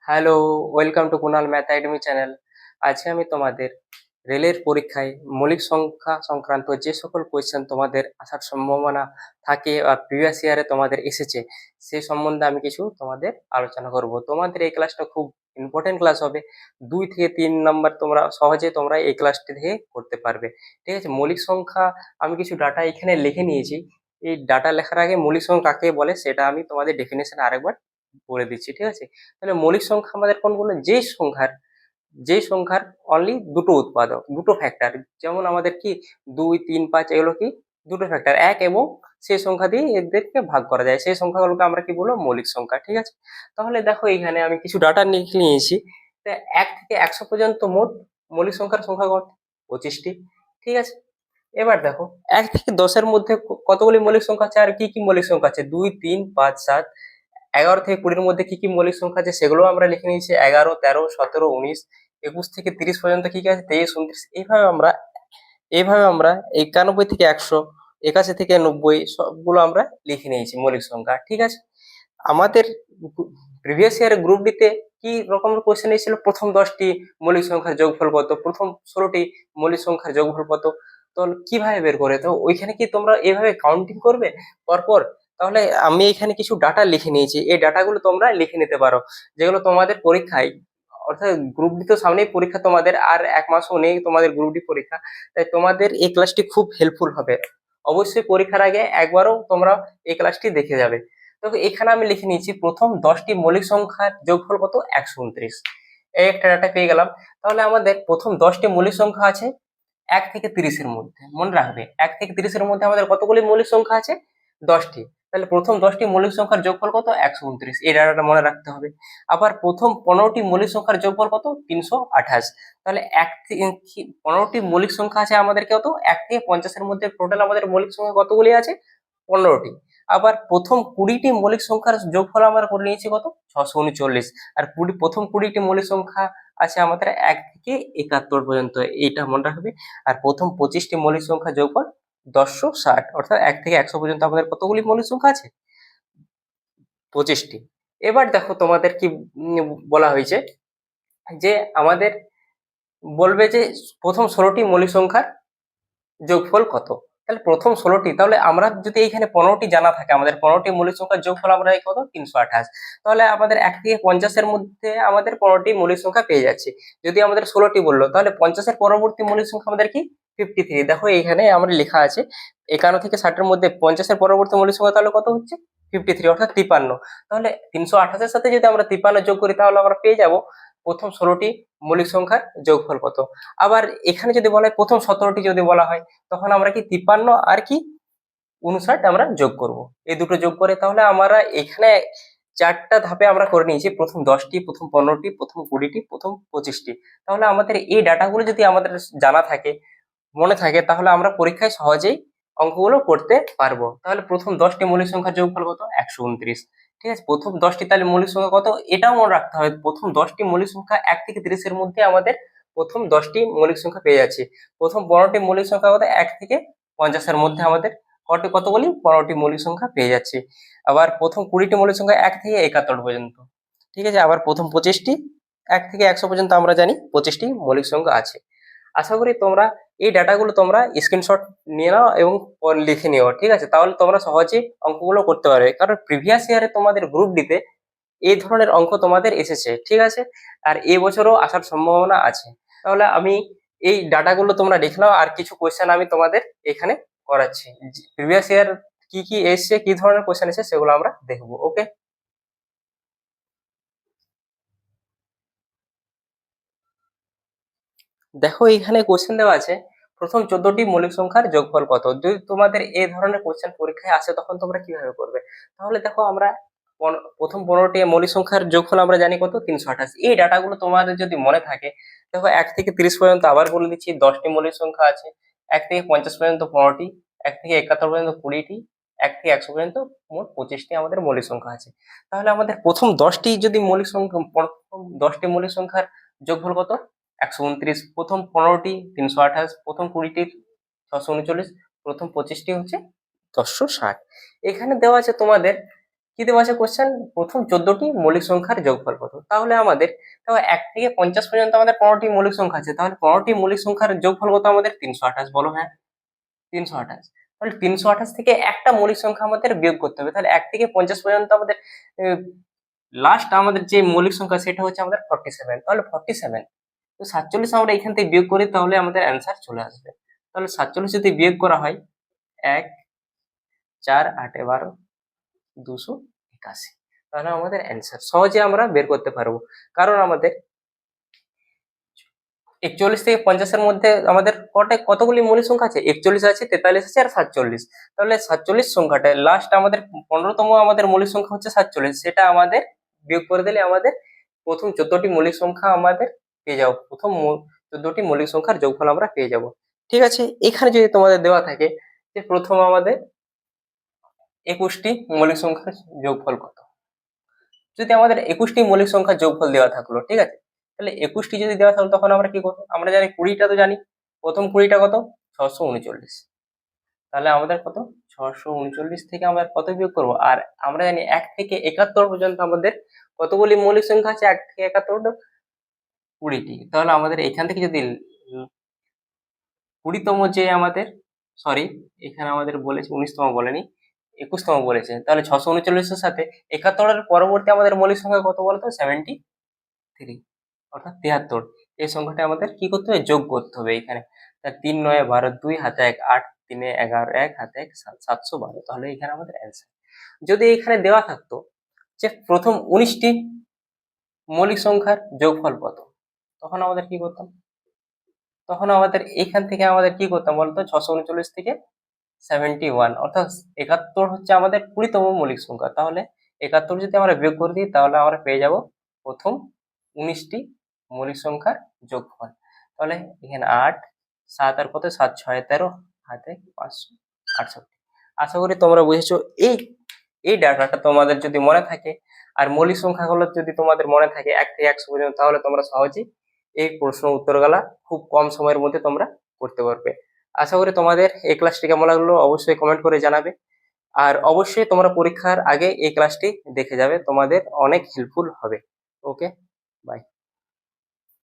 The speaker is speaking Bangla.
Hello, welcome to Kunal math academy channel. আজকে আমি তোমাদের রেলের পরীক্ষায় মৌলিক সংখ্যা সংক্রান্ত যে সকল কোয়েশ্চেন তোমাদের আসার সম্ভাবনা থাকে বা প্রিভিয়াস ইয়ারে তোমাদের এসেছে, সে সম্বন্ধে আমি কিছু তোমাদের আলোচনা করব। তোমাদের এই ক্লাসটা খুব ইম্পর্টেন্ট ক্লাস হবে। 2 থেকে 3 নাম্বার তোমরা এই ক্লাসটি থেকে করতে পারবে। ঠিক আছে, মৌলিক সংখ্যা আমি কিছু ডাটা এখানে লিখে নিয়েছি। এই ডাটা লেখার আগে মৌলিক সংখ্যা কাকে বলে সেটা আমি তোমাদের ডেফিনেশন আরেকবার বলে দিচ্ছি। ঠিক আছে, তাহলে মৌলিক সংখ্যা আমাদের কোনগুলো? যে সংখ্যার অনলি দুটো উৎপাদক, দুটো ফ্যাক্টর। যেমন আমাদের কি 2, 3, 5 এগুলো কি দুটো ফ্যাক্টর, এক এবং সেই সংখ্যা দিয়ে এদেরকে ভাগ করা যায়, সেই সংখ্যাগুলোকে আমরা কি বলবো? মৌলিক সংখ্যা। ঠিক আছে, তাহলে দেখো এখানে আমি কিছু ডাটা লিখে নিয়েছি। 1 থেকে 100 পর্যন্ত মোট মৌলিক সংখ্যার সংখ্যা কত? 25টি। ঠিক আছে, এবার দেখো 1 থেকে 10-এর মধ্যে কতগুলি মৌলিক সংখ্যা আছে আর কি কি মৌলিক সংখ্যা আছে? 2, 3, 5, 7। 11 থেকে 20-এর মধ্যে কি কি মৌলিক সংখ্যা আছে সেগুলো আমরা লিখে নিয়েছি। 11, 13, 17, 19। 21 থেকে 30 পর্যন্ত কি কি আছে? 23, 29। এইভাবে আমরা 91 থেকে 100, 81 থেকে 90 সবগুলো আমরা লিখে নিয়েছি মৌলিক সংখ্যা। ঠিক আছে, আমাদের প্রিভিয়াস ইয়ারের গ্রুপ ডিতে কি রকমের কোয়েশ্চেন এসেছিল? প্রথম 10টি মৌলিক সংখ্যার যোগফল কত, প্রথম 16টি মৌলিক সংখ্যার যোগফল কত। তো কিভাবে বের করে? তো ওইখানে কি তোমরা এইভাবে কাউন্টিং করবে পরপর? তাহলে আমি এখানে কিছু ডাটা লিখে নিয়েছি, এই ডাটাগুলো তোমরা লিখে নিতে পারো, যেগুলো তোমাদের পরীক্ষায়, অর্থাৎ গ্রুপ ডি তো সামনেই পরীক্ষা তোমাদের, আর 1 মাসও নেই তোমাদের গ্রুপ ডি পরীক্ষা। তাই তোমাদের এই ক্লাসটি খুব হেল্পফুল হবে। অবশ্যই পরীক্ষার আগে একবারও তোমরা এই ক্লাসটি দেখে যাবে। তো এখানে আমি লিখে নিয়েছি প্রথম 10টি মৌলিক সংখ্যার যোগফল কত? 129। এই একটা ডাটা পেয়ে গেলাম। তাহলে আমাদের প্রথম 10টি মৌলিক সংখ্যা আছে 1 থেকে 30-এর মধ্যে। মনে রাখবে, 1 থেকে 30-এর মধ্যে আমাদের কতগুলি মৌলিক সংখ্যা আছে? 10টি। তাহলে প্রথম 10টি মৌলিক সংখ্যার যোগফল কত? 129। এই ডাটাটা মনে রাখতে হবে। আবার প্রথম 15টি মৌলিক সংখ্যার যোগফল কত? 328। তাহলে 15টি মৌলিক সংখ্যা আছে আমাদের কত? 1 থেকে 50-এর মধ্যে টোটাল আমাদের মৌলিক সংখ্যা কতগুলি আছে? 15টি। আবার প্রথম 20টি মৌলিক সংখ্যার যোগফল আমরা করে নিয়েছি কত? 639। আর প্রথম 20টি মৌলিক সংখ্যা আছে আমাদের 1 থেকে 71 পর্যন্ত, এইটা মনে রাখবে। আর প্রথম 25টি মৌলিক সংখ্যা যোগফল 1060, অর্থাৎ 1 থেকে 100 পর্যন্ত আমাদের কতগুলি মৌলিক সংখ্যা আছে? 25টি। এবার দেখো তোমাদের কি বলা হয়েছে, যে আমাদের বলবে যে প্রথম 16টি মৌলিক সংখ্যার যোগফল কত। তাহলে প্রথম 16টি, তাহলে আমরা যদি এইখানে 15টি জানা থাকে, আমাদের 15টি মৌলিক সংখ্যার যোগফল আমরা কত? 328। তাহলে আমাদের 1 থেকে 50-এর মধ্যে আমাদের 15টি মৌলিক সংখ্যা পেয়ে যাচ্ছে। যদি আমাদের 16টি বললো, তাহলে 50-এর পরবর্তী মৌলিক সংখ্যা আমাদের কি? 53। দেখো এইখানে আমরা লেখা আছে 51 থেকে 60-এর মধ্যে 50-এর পরবর্তী মৌলিক সংখ্যা তাহলে কত হচ্ছে? 53, অর্থাৎ 53। তাহলে 328-এর সাথে যদি আমরা 53 যোগ করি, তাহলে আমরা পেয়ে যাব প্রথম 16টি মৌলিক সংখ্যার যোগফল কত। আবার এখানে যদি বলা হয় প্রথম 17টি যদি বলা হয়, তখন আমরা কি 53 আর কি 59 আমরা যোগ করব। এই দুটো যোগ করে তাহলে আমরা এখানে 4টা ধাপে আমরা করে নিয়েছি, প্রথম 10টি, প্রথম 15টি, প্রথম 20টি, প্রথম 25টি। তাহলে আমাদের এই ডাটাগুলো যদি আমাদের জানা থাকে, মনে থাকে, তাহলে আমরা পরীক্ষায় সহজেই অঙ্কগুলো করতে পারবো। তাহলে প্রথম 10টি মৌলিক সংখ্যার যোগফল কত? 129। ঠিক আছে, প্রথম 10টি তাহলে মৌলিক সংখ্যা কত এটাও মনে রাখতে হবে। প্রথম 10টি মৌলিক সংখ্যা 1 থেকে 30-এর মধ্যে আমাদের প্রথম 10টি মৌলিক সংখ্যা পেয়ে যাচ্ছে। প্রথম 15টি মৌলিক সংখ্যা কত? 1 থেকে 50-এর মধ্যে আমাদের কতগুলি? 15টি মৌলিক সংখ্যা পেয়ে যাচ্ছে। আবার প্রথম 20টি মৌলিক সংখ্যা 1 থেকে 71 পর্যন্ত। ঠিক আছে, আবার প্রথম 25টি 1 থেকে 100 পর্যন্ত আমরা জানি 25টি মৌলিক সংখ্যা আছে। আশা করি তোমরা এই ডাটাগুলো তোমরা স্ক্রিনশট নিয়ে নাও এবং লিখে নিও। ঠিক আছে, তাহলে তোমরা সহজে অঙ্কগুলো করতে পারবে, কারণ প্রিভিয়াস ইয়ারে তোমাদের গ্রুপ ডিতে এই ধরনের অঙ্ক তোমাদের এসেছে। ঠিক আছে, আর এবছরও আসার সম্ভাবনা আছে। তাহলে আমি এই ডাটাগুলো তোমরা লিখে নাও, আর কিছু কোয়েশ্চেন আমি তোমাদের এখানে করাচ্ছি। প্রিভিয়াস ইয়ার কি কি এসছে, কি ধরনের কোয়েশ্চেন এসেছে সেগুলো আমরা দেখবো। ওকে, দেখো এইখানে কোশ্চেন দেওয়া আছে প্রথম 14টি মৌলিক সংখ্যার যোগফল কত। যদি তোমাদের এই ধরনের কোশ্চেন পরীক্ষায় আসে, তখন তোমরা কিভাবে করবে? তাহলে দেখো আমরা প্রথম 15টি মৌলিক সংখ্যার যোগফল আমরা জানি কত? 328। এই ডাটাগুলো তোমাদের যদি মনে থাকে, দেখো 1 থেকে 30 পর্যন্ত আবার বলে দিচ্ছি 10টি মৌলিক সংখ্যা আছে, 1 থেকে 50 পর্যন্ত 15টি, 1 থেকে 71 পর্যন্ত 20টি, 1 থেকে 100 পর্যন্ত মোট 25টি আমাদের মৌলিক সংখ্যা আছে। তাহলে আমাদের প্রথম 10টি যদি মৌলিক সংখ্যা, প্রথম 10টি মৌলিক সংখ্যার যোগফল কত? 129। প্রথম 15টি 328, প্রথম 20টি 639, প্রথম 25টি হচ্ছে 1060। এখানে দেওয়া আছে তোমাদের কি দেওয়া আছে কোশ্চেন, প্রথম 14টি মৌলিক সংখ্যার যোগফল কত। তাহলে আমাদের 1 থেকে 50 পর্যন্ত আমাদের 15টি মৌলিক সংখ্যা আছে, তাহলে 15টি মৌলিক সংখ্যার যোগফল কত আমাদের 328। বলো হ্যাঁ 328। তাহলে 328 থেকে একটা মৌলিক সংখ্যা আমাদের বিয়োগ করতে হবে। তাহলে 1 থেকে 50 পর্যন্ত আমাদের লাস্ট আমাদের যে মৌলিক সংখ্যা সেটা হচ্ছে আমাদের 47। তাহলে 47, তো 47 আমরা এখান থেকে বিয়োগ করি তাহলে আমাদের অ্যান্সার চলে আসবে। তাহলে 47 যদি বিয়োগ করা হয় 1 4 8 12 281, তাহলে আমাদের অ্যান্সার সহজে আমরা বের করতে পারবো। কারণ আমাদের 41 থেকে 50 এর মধ্যে আমাদের কতগুলি মৌলিক সংখ্যা আছে, 41 আছে, 43 আছে আর 47। তাহলে 47 সংখ্যাটা লাস্ট আমাদের 15তম আমাদের মৌলিক সংখ্যা হচ্ছে 47, সেটা আমাদের বিয়োগ করে দিলে আমাদের প্রথম 14টি মৌলিক সংখ্যা আমাদের পেয়ে যাবো। প্রথম 14টি মৌলিক সংখ্যার যোগফল আমরা পেয়ে যাব। ঠিক আছে, এখানে যদি তোমাদের দেওয়া থাকে যে প্রথম আমাদের 21টি মৌলিক সংখ্যার যোগফল কত, যদি আমাদের 21টি মৌলিক সংখ্যার যোগফল দেওয়া থাকলো, ঠিক আছে, তাহলে 21টি যদি দেওয়া থাকলো তখন আমরা কি করবো, আমরা জানি 20টা তো জানি, প্রথম 20টা কত 639, তাহলে আমাদের কত 639 থেকে আমরা কত বিয়োগ করবো, আর আমরা জানি 1 থেকে 71 পর্যন্ত আমাদের কতগুলি মৌলিক সংখ্যা আছে, 1 থেকে 71 20টি। তাহলে আমাদের এখান থেকে যদি 20তম যে আমাদের, সরি এখানে আমাদের বলেছে 19তম বলেনি, 21তম বলেছে, তাহলে 639-এর সাথে 71-এর পরবর্তী আমাদের মৌলিক সংখ্যা কত বলতো 73, অর্থাৎ 73। এই সংখ্যাটা আমাদের কি করতে হবে, যোগ করতে হবে এখানে। 3 9 12 2 হাতে 1 8 3 11 1 হাতে 1 712, তাহলে এখানে আমাদের অ্যান্সার। যদি এখানে দেওয়া থাকতো যে প্রথম 19টি মৌলিক সংখ্যার যোগফল কত, তখন আমাদের কি করতাম, তখন আমাদের এখান থেকে আমাদের কি করতাম বলতো 639 থেকে 71, অর্থাৎ 71 হচ্ছে আমাদের 20তম মৌলিক সংখ্যা। তাহলে 71 যদি আমরা বিয়োগ করে দিই তাহলে আমরা পেয়ে যাব প্রথম 19টি মৌলিক সংখ্যার যোগফল। তাহলে এখানে 8 7 আর কত 7 6 13 হাতে 568। আশা করি তোমরা বুঝেছো। এই ডাটাটা তোমাদের যদি মনে থাকে আর মৌলিক সংখ্যাগুলো যদি তোমাদের মনে থাকে 1 থেকে 100 পর্যন্ত, তাহলে তোমরা সহজেই এই প্রশ্ন উত্তরগুলা খুব কম সময়ের মধ্যে তোমরা করতে পারবে। আশা করি তোমাদের এই ক্লাসটি কেমন লাগলো অবশ্যই কমেন্ট করে জানাবে, আর অবশ্যই তোমরা পরীক্ষার আগে এই ক্লাসটি দেখে যাবে, তোমাদের অনেক হেল্পফুল হবে। ওকে, বাই।